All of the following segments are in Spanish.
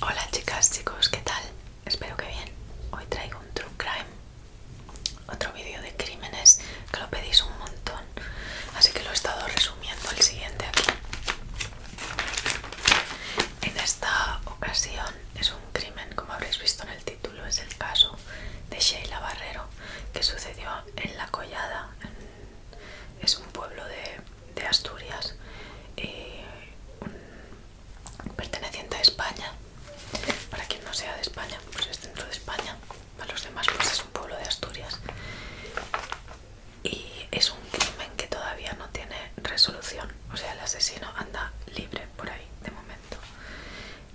Hola chicas, chicos, ¿qué tal? Espero que bien. Hoy traigo un True Crime, otro vídeo de crímenes que lo pedís un montón, así que lo he estado resumiendo el siguiente aquí. En esta ocasión es un crimen, como habréis visto en el título, es el caso de Sheila Barrero, que sucedió en La Collada, es un pueblo de Asturias, perteneciente a España. Para quien no sea de España, pues es dentro de España. Para los demás, pues es un pueblo de Asturias. Y es un crimen que todavía no tiene resolución. O sea, el asesino anda libre por ahí, de momento.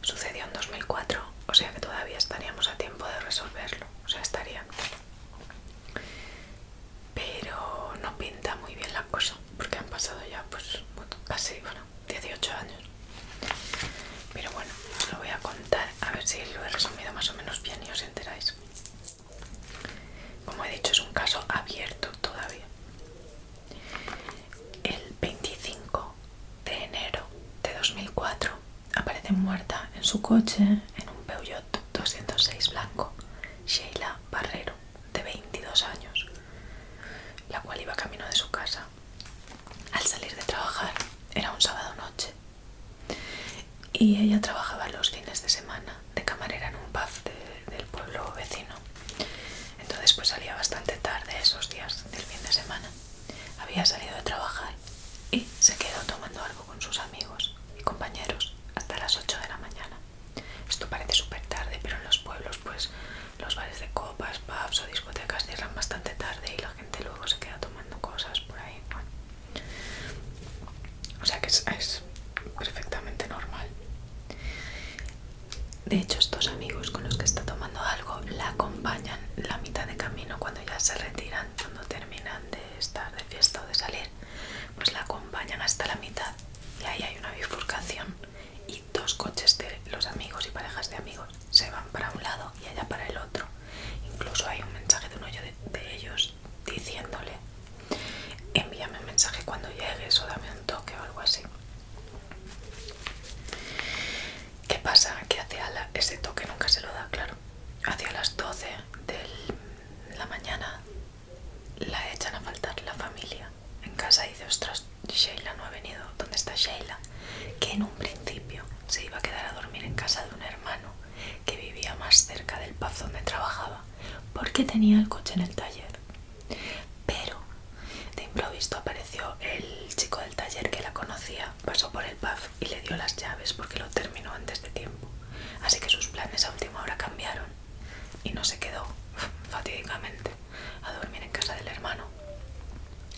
Sucedió en 2004, o sea que todavía estaríamos a tiempo de resolverlo. O sea, estarían. Pero no pinta muy bien la cosa, porque han pasado ya, pues, casi, 18 años. Pero bueno, os lo voy a contar, a ver si lo he resumido más o menos bien y os enteráis. Como he dicho, es un caso abierto todavía. El 25 de enero de 2004 aparece muerta en su coche, en un Peugeot 206 blanco, Sheila Barrero, de 22 años, la cual iba camino de su casa. Al salir de trabajar, era un sábado noche, y ella trabajaba los fines de semana de camarera en un pub del pueblo vecino. Entonces pues salía bastante tarde esos días del fin de semana. Había salido de trabajar y se quedó tomando algo con sus amigos y compañeros hasta las 8 de la mañana. Esto parece súper tarde, pero en los pueblos pues los bares de copas, pubs o discotecas cierran bastante tarde y la gente luego se queda tomando cosas por ahí. Bueno, o sea que es perfectamente normal. De hecho, estos amigos con los que está tomando algo la acompañan la mitad de camino cuando ya se retiran, cuando terminan de estar de fiesta o de salir, pues la acompañan hasta la mitad y ahí hay una bifurcación y dos coches de los amigos y parejas de amigos se van para un lado y ella para el otro. Incluso hay un mensaje de uno de ellos diciéndole: envíame un mensaje cuando llegues o dame un toque o algo así. ¿Qué pasa? Que hacia ese toque nunca se lo da, claro. Hacia las 12 de la mañana la echan a faltar la familia en casa y dice: ostras, Sheila no ha venido. ¿Dónde está Sheila? Que en un principio se iba a quedar a dormir en casa de un hermano que vivía más cerca del pub donde trabajaba, porque tenía el coche en el taller. Pero de improviso apareció el chico del taller que la conocía, pasó por el pub y le dio las llaves porque lo terminó antes de tiempo. Así que sus planes a última hora cambiaron y no se quedó fatídicamente a dormir en casa del hermano,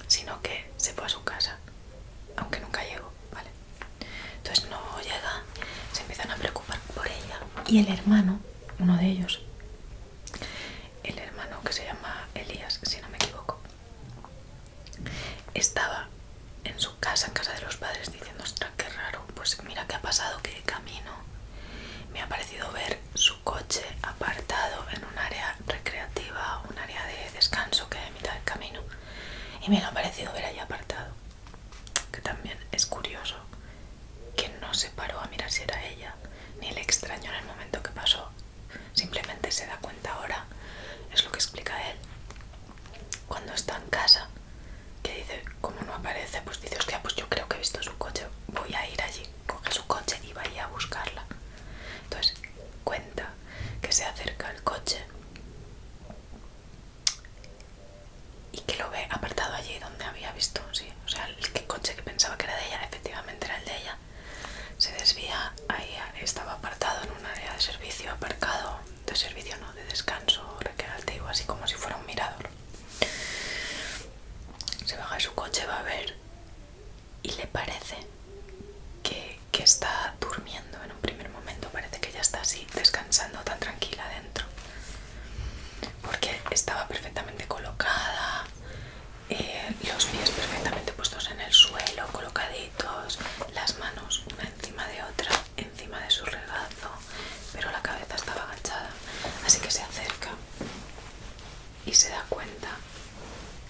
sino que se fue a su casa, aunque nunca llegó, ¿vale? Entonces no llega, se empiezan a preocupar por ella y el hermano, uno de ellos, el hermano que se llama Elías, si no me equivoco, estaba en su casa, en casa de los padres, diciendo: ostras, qué raro, pues mira qué ha pasado, que de camino me ha parecido ver su coche apartado en un área recreativa, un área de descanso que hay a mitad del camino, y me lo ha parecido ver ahí apartado. Que también es curioso que no se paró a mirar si era ella, ni le extrañó en el momento que pasó, simplemente se da cuenta ahora, es lo que explica él, cuando está en casa, que dice: como no aparece, pues dice: hostia, pues yo creo que he visto su coche, voy a ir allí. Coge su coche y va a buscarla. Entonces cuenta que se acerca al coche y que lo ve apartado allí donde había visto, sí, o sea, el coche que pensaba que era de ella, efectivamente era el de ella. Se desvía, ahí estaba apartado en un área de servicio, aparcado, de servicio no, de descanso recreativo, así como si fuera un mirador. Se baja de su coche, va a ver y le parece que está durmiendo en un primer momento. Parece que ella está así, descansando tan tranquila dentro, porque estaba perfectamente colocada, los pies perfectamente puestos en el suelo, colocaditos, las manos una encima de otra, encima de su regazo, pero la cabeza estaba agachada. Así que se acerca y se da cuenta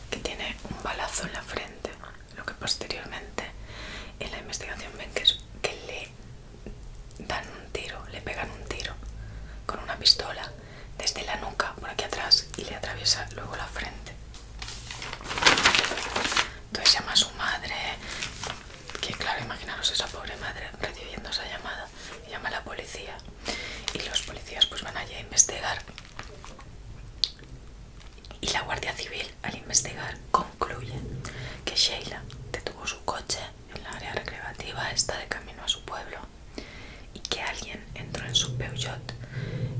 que tiene un balazo en la frente, lo que posteriormente en la Y la Guardia Civil, al investigar, concluye que Sheila detuvo su coche en la área recreativa, está de camino a su pueblo, y que alguien entró en su Peugeot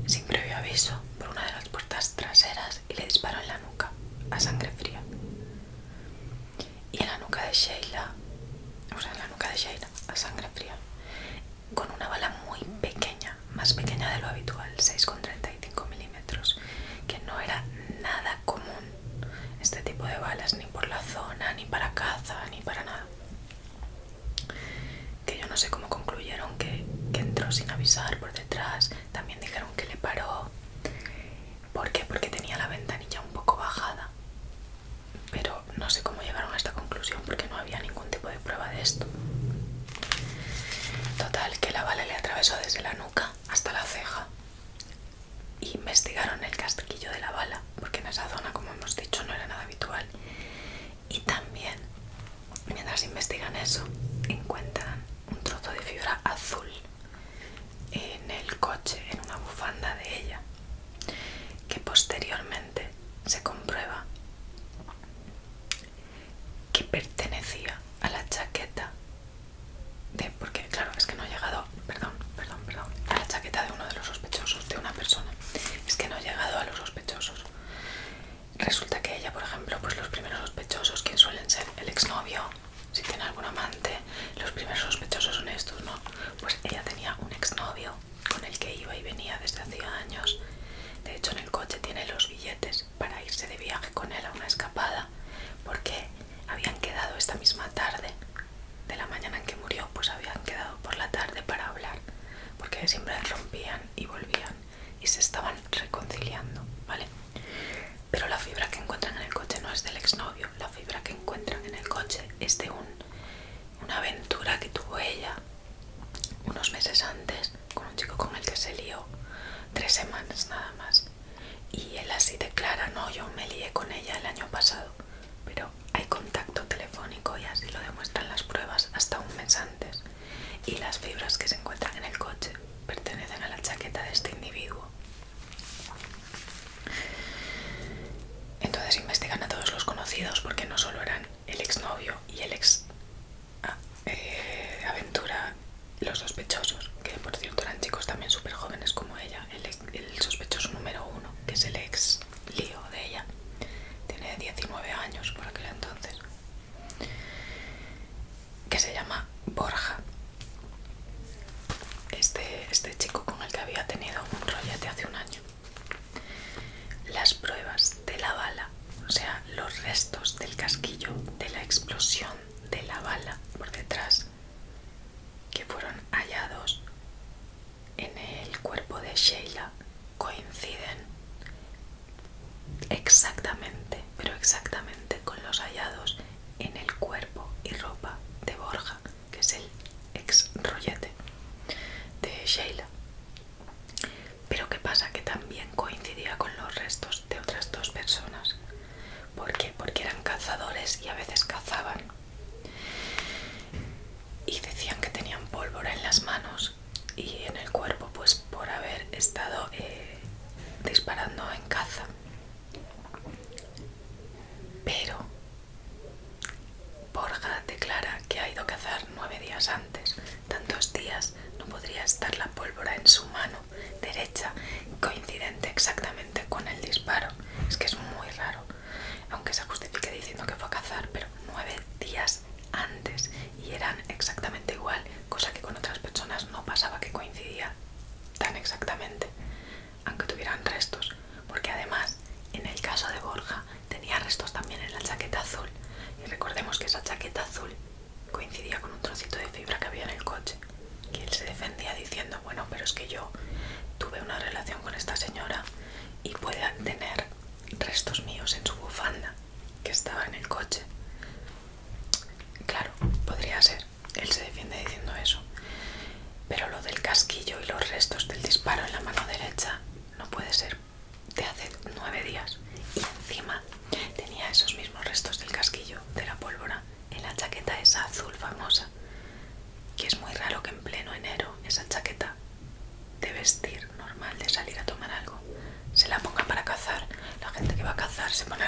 sin previo aviso por una de las puertas traseras y le disparó en la nuca a sangre fría. Y en la nuca de Sheila, a sangre fría, con una bala muy pequeña, más pequeña de lo habitual, 6,35 milímetros, que no era nada común este tipo de balas, ni por la zona, ni para caza, ni para nada. Que yo no sé cómo concluyeron que entró sin avisar por detrás. También dijeron que le paró. ¿Por qué? Porque tenía la ventanilla un poco bajada. Pero no sé cómo llegaron a esta conclusión porque no había ningún tipo de prueba de esto. Total, que la bala le atravesó desde la nuca hasta la ceja. Investigaron el casquillo de la bala, porque en esa zona, como hemos dicho, no era nada habitual. Y también, mientras investigan eso, encuentran un trozo de fibra azul en el coche, en una bufanda de ella, que posteriormente se comprueba que pertenecía a la chaqueta de, porque claro, es que no ha llegado, perdón, a la chaqueta de uno de los sospechosos, de una persona. Es que no ha llegado a los sospechosos. Resulta que ella, por ejemplo, pues los primeros sospechosos, que suelen ser el exnovio, si tiene algún amante, los primeros sospechosos son estos, ¿no? Pues ella tenía un exnovio con el que iba y venía desde hacía años. De hecho, en el coche tiene los billetes para irse de viaje con él a una escapada, porque habían quedado esta misma tarde de la mañana en que murió, pues habían quedado por la tarde para hablar, porque siempre rompían y volvían y se estaban reconciliando, ¿vale? Pero la fibra que encuentran en el coche no es del exnovio. La fibra que encuentran en el coche es de una aventura que tuvo ella unos meses antes con un chico con el que se lió 3 semanas nada más. Y él así declara: no, yo me lié con ella el año pasado. Pero hay contacto telefónico y así lo demuestran las pruebas hasta un mes antes. Y las fibras que se encuentran en el coche pertenecen a la chaqueta de este individuo. Entonces investigan a todos los conocidos, porque no solo eran el exnovio y el ex aventura los sospechosos, que por cierto eran chicos también súper jóvenes como ella. El sospechoso número 1, que es el ex lío de ella, tiene 19 años por aquel entonces, que se llama Borja. Este chico con el que había tenido un rollete hace un año. Las pruebas de la bala, o sea, los restos del casquillo de la explosión de la bala por detrás, que fueron hallados en el cuerpo de Sheila, coinciden exactamente, pero exactamente, con los hallados en el cuerpo y ropa de Borja, que es el ex rollete de Sheila. Pero ¿qué pasa? Que también coincidía con los restos de otras 2 personas. ¿Por qué? Porque eran cazadores y a veces cazaban. Y decían que tenían pólvora en las manos y en el cuerpo, pues por haber estado disparando en caza. Pero Borja declara que ha ido a cazar 9 días antes. Tantos días no podría estar la pólvora en su mano derecha, coincidente exactamente con el disparo. Es que es muy raro, aunque se justifique diciendo que fue a cazar, pero 9 días antes y eran exactamente igual, cosa que con otras personas no pasaba que coincidía tan exactamente, aunque tuvieran restos, porque además en el caso de Borja tenía restos también en la chaqueta azul, y recordemos que esa chaqueta azul coincidía con un trocito de fibra que había en el coche, que él se defendía diciendo: bueno, pero es que yo tuve una relación con esta señora y puede tener restos míos en su bufanda que estaba en el coche. Claro, podría ser, él se defiende diciendo eso, pero lo del casquillo y los restos del disparo en la mano derecha no puede ser de hace 9 días. Y encima tenía esos mismos restos del casquillo de la pólvora en la chaqueta esa azul famosa, que es muy raro que en pleno enero esa chaqueta de vestir normal, de salir a tomar algo, se la ponga para cazar. La gente que va a cazar se pone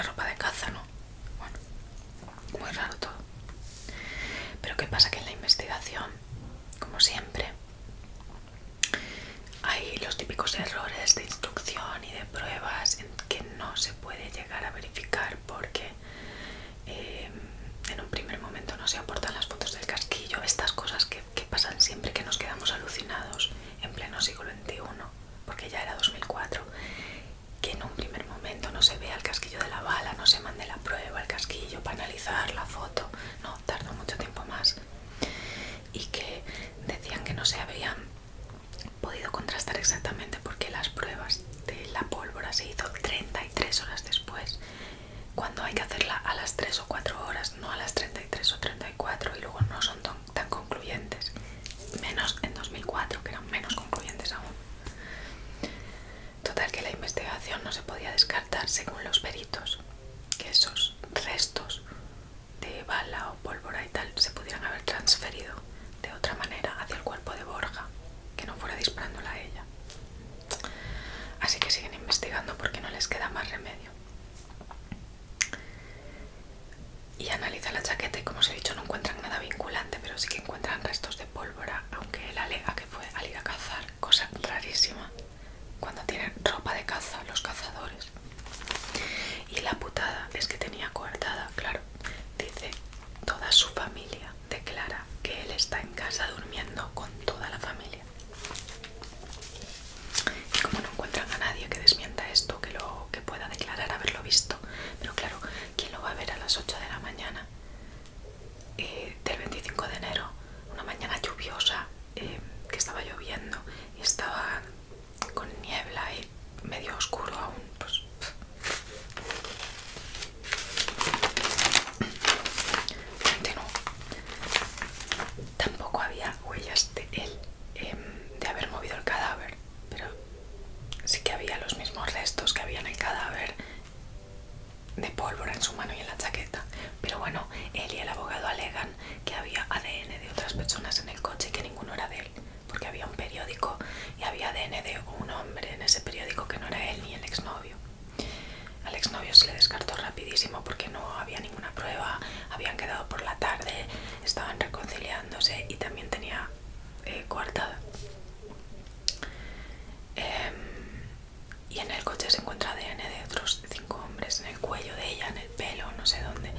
había ADN de un hombre en ese periódico que no era él ni el exnovio. Al exnovio se le descartó rapidísimo porque no había ninguna prueba, habían quedado por la tarde, estaban reconciliándose y también tenía coartada. Y en el coche se encuentra ADN de otros 5 hombres, en el cuello de ella, en el pelo, no sé dónde.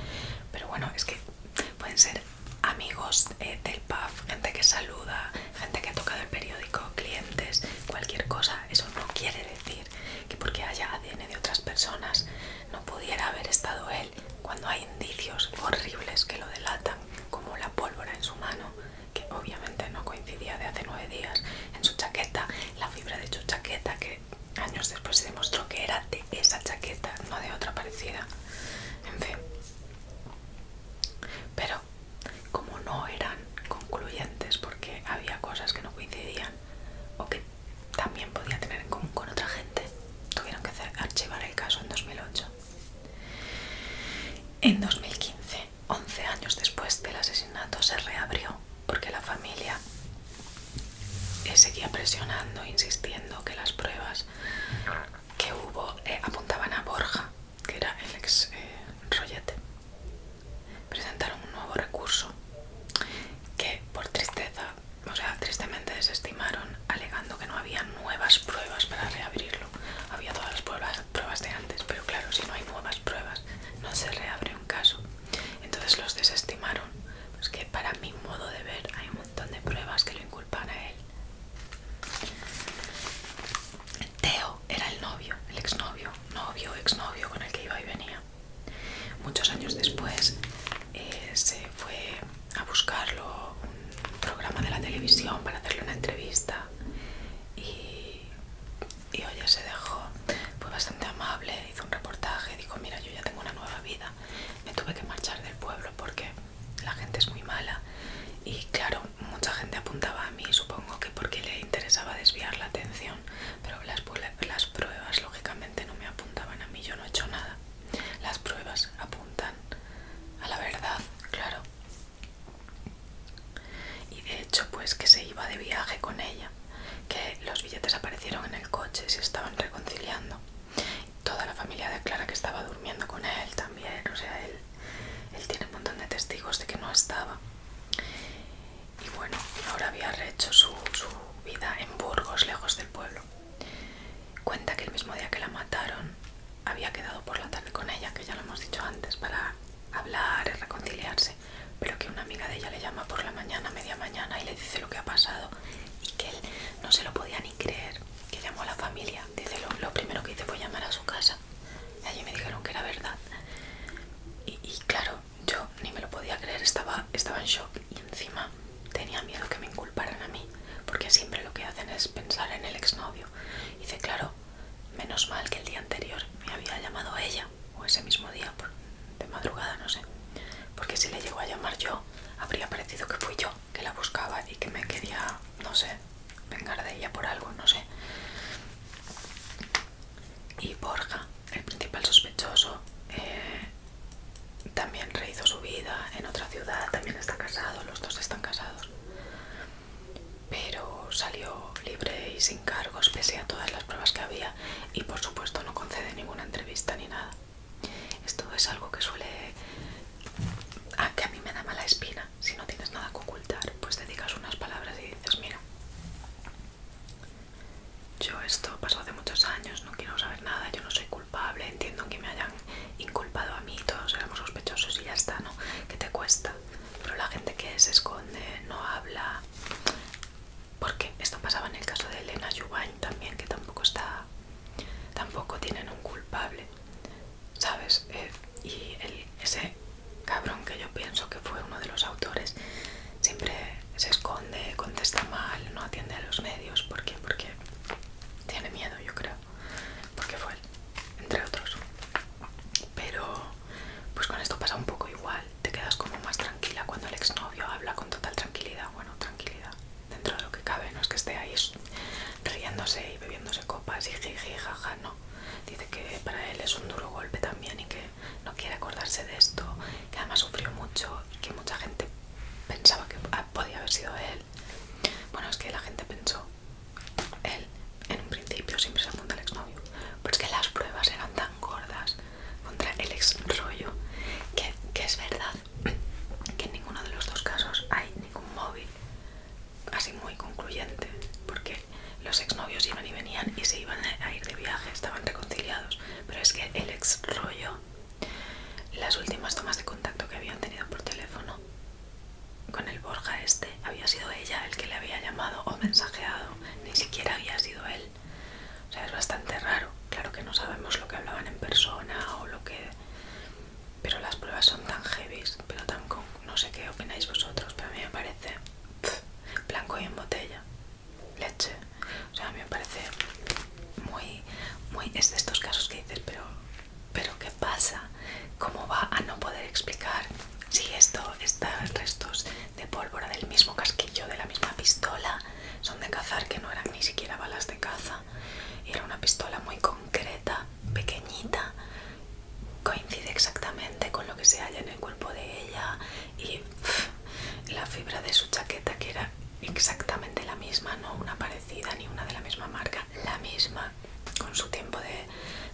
Pero bueno, es que pueden ser amigos del pub, gente que saluda, gente que ha tocado el periódico, clientes, cualquier cosa. Eso no quiere decir que porque haya ADN de otras personas no pudiera haber estado él, cuando hay indicios horribles que lo delatan, como la pólvora en su mano, que obviamente no coincidía de hace 9 días, en su chaqueta, la fibra de su chaqueta, que años después se demostró que era de esa chaqueta, no de otra parecida. En fin. Pero como no eran concluyentes porque había cosas que no coincidían o que también podía tener en común con otra gente, tuvieron que archivar el caso en 2008. En 2015, 11 años después del asesinato, se reabrió porque la familia seguía presionando, insistiendo que las pruebas que hubo apuntaban a Borja, que era el ex rollete. Presentaron un nuevo recurso que por tristeza, o sea, tristemente desestimaron, alegando que no había nuevas pruebas para reabrirlo. Había todas las pruebas de antes, pero claro, si no hay nuevas pruebas no se reabre un caso. Entonces los desestimaron. Pues que para mi modo de ver hay un montón de pruebas que lo inculpan a él. Teo era el novio, el exnovio, exnovio con el que iba y venía. Muchos años después se fue a buscarlo un programa de la televisión para hacerle una entrevista y oye, se dejó, fue bastante amable, hizo un reportaje, dijo: mira, yo ya tengo una nueva vida, me tuve que marchar del pueblo porque la gente es muy mala. Y claro, mucha gente apuntaba a mí, supongo que porque le interesaba desviar la atención, pero las pruebas lógicamente no me apuntaban a mí, yo no he hecho nada. Las pruebas apuntan a la verdad, claro. Y de hecho, pues que se iba de viaje con ella, que los billetes aparecieron en el coche, se estaban reconciliando. Toda la familia declara que estaba durmiendo con él también, o sea, él tiene un montón de testigos de que no estaba. Y bueno, ahora había rehecho su vida en Burgos, lejos del pueblo. Cuenta que el mismo día que la mataron había quedado por la tarde con ella, que ya lo hemos dicho antes, para hablar y reconciliarse, pero que una amiga de ella le llama por la mañana, media mañana, y le dice lo que ha pasado y que él no se lo podía ni creer, que llamó a la familia. Dice, lo primero que hice fue llamar a su casa y allí me dijeron que era verdad. Y claro, yo ni me lo podía creer, estaba en shock y encima tenía miedo que me inculparan a mí, porque siempre lo que hacen es pensar en el exnovio. Y dice, claro, menos mal que el día anterior me había llamado a ella, o ese mismo día, de madrugada, no sé, porque si le llego a llamar yo, habría parecido que fui yo que la buscaba y que me quería, no sé, vengar de ella por algo, no sé. Y Borja, el principal sospechoso, también rehizo su vida en otra ciudad, también está casado, los dos están casados, pero salió libre y sin cargos pese a todas las pruebas que había, y por supuesto no concede ninguna entrevista ni nada. Esto es algo que que a mí me da mala espina. Si no tienes nada que ocultar, pues te digas unas palabras y dices, mira, yo esto pasó hace muchos años, no quiero saber nada, yo no soy culpable, entiendo que me hayan inculpado a mí, todos éramos sospechosos y ya está, ¿no? ¿Qué te cuesta? Pero la gente que se esconde, no habla, porque esto pasaba en el caso de Elena Jubain también, que tampoco tienen un culpable, ¿sabes? Y ese cabrón, que yo pienso que fue uno de los autores, siempre se esconde, contesta mal, no atiende a los medios. ¿Por qué? Porque tiene miedo, yo creo, porque fue él, entre otros. Pero pues con esto pasa un poco igual, te quedas como más tranquilo los exnovios iban y venían y se iban a ir de viaje, estaban reconciliados, pero es que el ex rollo, las últimas tomas de contacto que habían tenido por teléfono con el Borja este, había sido ella el que le había llamado o mensajeado, ni siquiera había sido él. O sea, es bastante raro. Claro que no sabemos lo que hablaban en persona o lo que... pero las pruebas son tan heavies, pero tan no sé qué opináis vosotros, pero a mí me parece blanco y en botella, leche. O sea, a mí me parece muy, es de estos casos que dices, pero ¿qué pasa? ¿Cómo va a no poder explicar si estos restos de pólvora del mismo casquillo, de la misma pistola, son de cazar, que no eran ni siquiera balas de caza? Era una pistola muy concreta, pequeñita, coincide exactamente con lo que se halla en el cuerpo de ella, y la fibra de su chaqueta, que era exactamente la misma, no una parecida ni una de la misma marca, la misma, con su tiempo de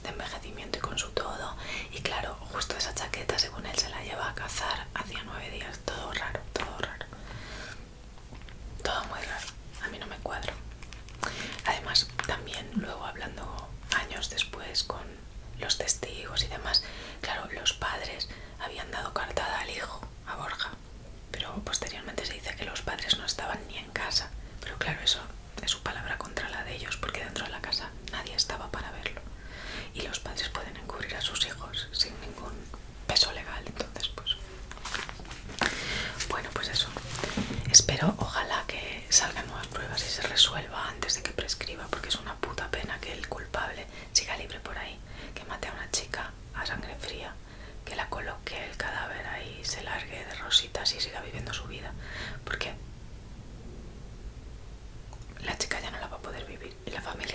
envejecimiento y con su todo. Y claro, justo esa chaqueta, según él, se la lleva a cazar hacía 9 días. Todo raro, todo raro, todo muy raro. A mí no me cuadro. Además, también luego hablando años después con los testigos y demás, claro, los padres habían dado cartada al hijo, a Borja, pero posteriormente se dice que los padres no estaban ni en casa. Pero claro, eso es su palabra contra la de ellos, porque dentro de la casa nadie estaba para verlo, y los padres pueden encubrir a sus hijos sin ningún peso legal. Entonces, pues bueno, pues eso, espero, ojalá que salgan nuevas pruebas y se resuelva antes de que prescriba, porque es una puta pena que el culpable siga libre por ahí, que mate a una chica a sangre fría, que la coloque el cadáver ahí, se largue de rositas y siga viviendo su vida, porque la chica ya no la va a poder vivir y la familia